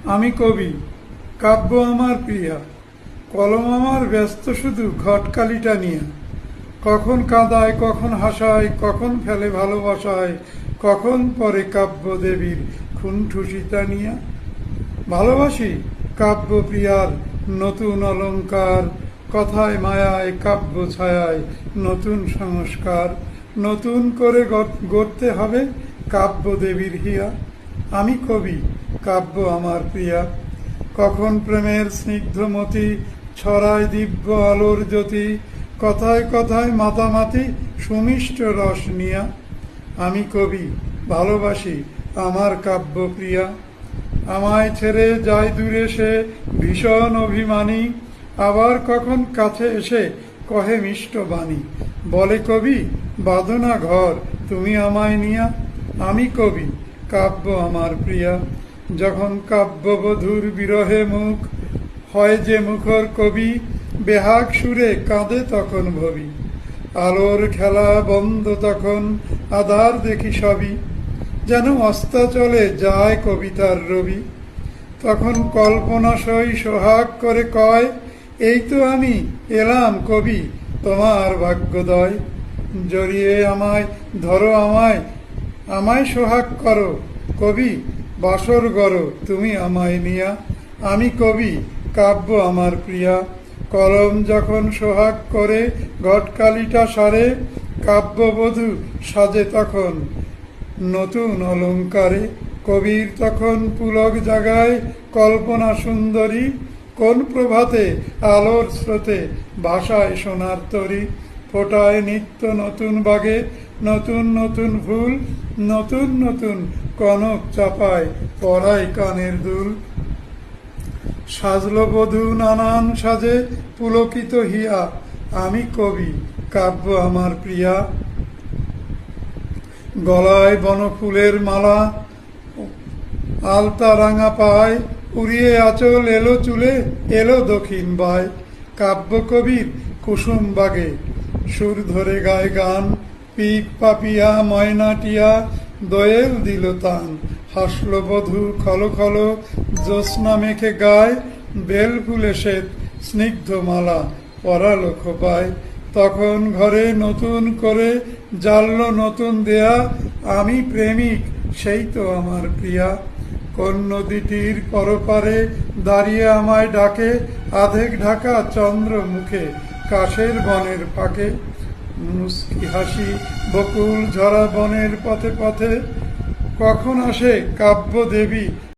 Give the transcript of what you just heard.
আমি কবি, কাব্য আমার প্রিয়া, কলম আমার ব্যস্ত শুধু ঘটকালিটা নিয়ে। কখন কাঁদায়, কখন হাসায়, কখন ফেলে ভালোবাসায়, কখন পরে কাব্য দেবীর খুনঠুসিতা নিয়া। ভালোবাসি কাব্য প্রিয়ার নতুন অলংকার, কথায় মায়ায় কাব্য ছায়ায় নতুন সংস্কার। নতুন করে গড়তে হবে কাব্য দেবীর হিয়া। আমি কবি, কাব্য আমার প্রিয়া। কখন প্রেমের স্নিগ্ধমতি ছড়ায় দিব্য আলোর জ্যোতি, কথায় কথায় মাতামাতি সুমিষ্ট রস নিয়া। আমি কবি, ভালোবাসি আমার কাব্য প্রিয়া। আমায় ছেড়ে যায় দূরে সে ভীষণ অভিমানী, আবার কখন কাছে এসে কহে মিষ্ট বাণী। বলে কবি, বাঁধো না ঘর তুমি আমায় নিয়া। আমি কবি, কাব্য আমার প্রিয়া। যখন কাব্যবধূর বিরহে মুখ হয় যে মুখর কবি, বেহাগ সুরে কাঁদে তখন ভবি। আলোর খেলা বন্ধ তখন, আধার দেখি সবই, যেন অস্তাচলে যায় কবিতার রবি। তখন কল্পনা সই সোহাগ করে কয়, এই তো আমি এলাম কবি তোমার ভাগ্যোদয়। জড়িয়ে আমায় ধরো আমায়, আমায় সোহাগ করো কবি বাসর গড়ো তুমি আমায় নিয়া। আমি কবি, কাব্য আমার প্রিয়া। কলম যখন সোহাগ করে ঘটকালিটা সারে, কাব্যবধূ সাজে তখন নতুন অলংকারে। কবির তখন পুলক জাগায় কল্পনা সুন্দরী, কোন প্রভাতে আলোর স্রোতে ভাষায় সোনার তরী। ফোটায় নিত্য নতুন বাগে নতুন নতুন ফুল, নতুন নতুন কনক চাপায় পরায় কানের দুল। সাজল বধূ নানান সাজে পুলকিত হিয়া। আমি কবি, কাব্য আমার প্রিয়া। গলায় বনফুলের মালা, আলতা রাঙা পায়, উড়িয়ে আঁচল এলো চুলে, এলো দক্ষিণ বায়। কাব্য কবির কুসুম বাগে সুর ধরে গায় গান, পিক পাপিয়া ময়নাটিয়া দোয়েল দিল তান। হাসল বধূ খলো খলো জ্যোৎস্না মেখে গায়, বেল ফুলে শ্বেত স্নিগ্ধ মালা পরালো খোপায়। তখন ঘরে নতুন করে জ্বাললো নতুন দেয়া, আমি প্রেমিক সেই তো আমার প্রিয়া। কোন নদীটির পরপারে দাঁড়িয়ে আমায় ডাকে, আধেক ঢাকা চন্দ্র মুখে কাশের বনের ফাঁকে। মুস্কি হাসি বকুল ঝরা বনের পথে পথে, কখন আসে কাব্য দেবী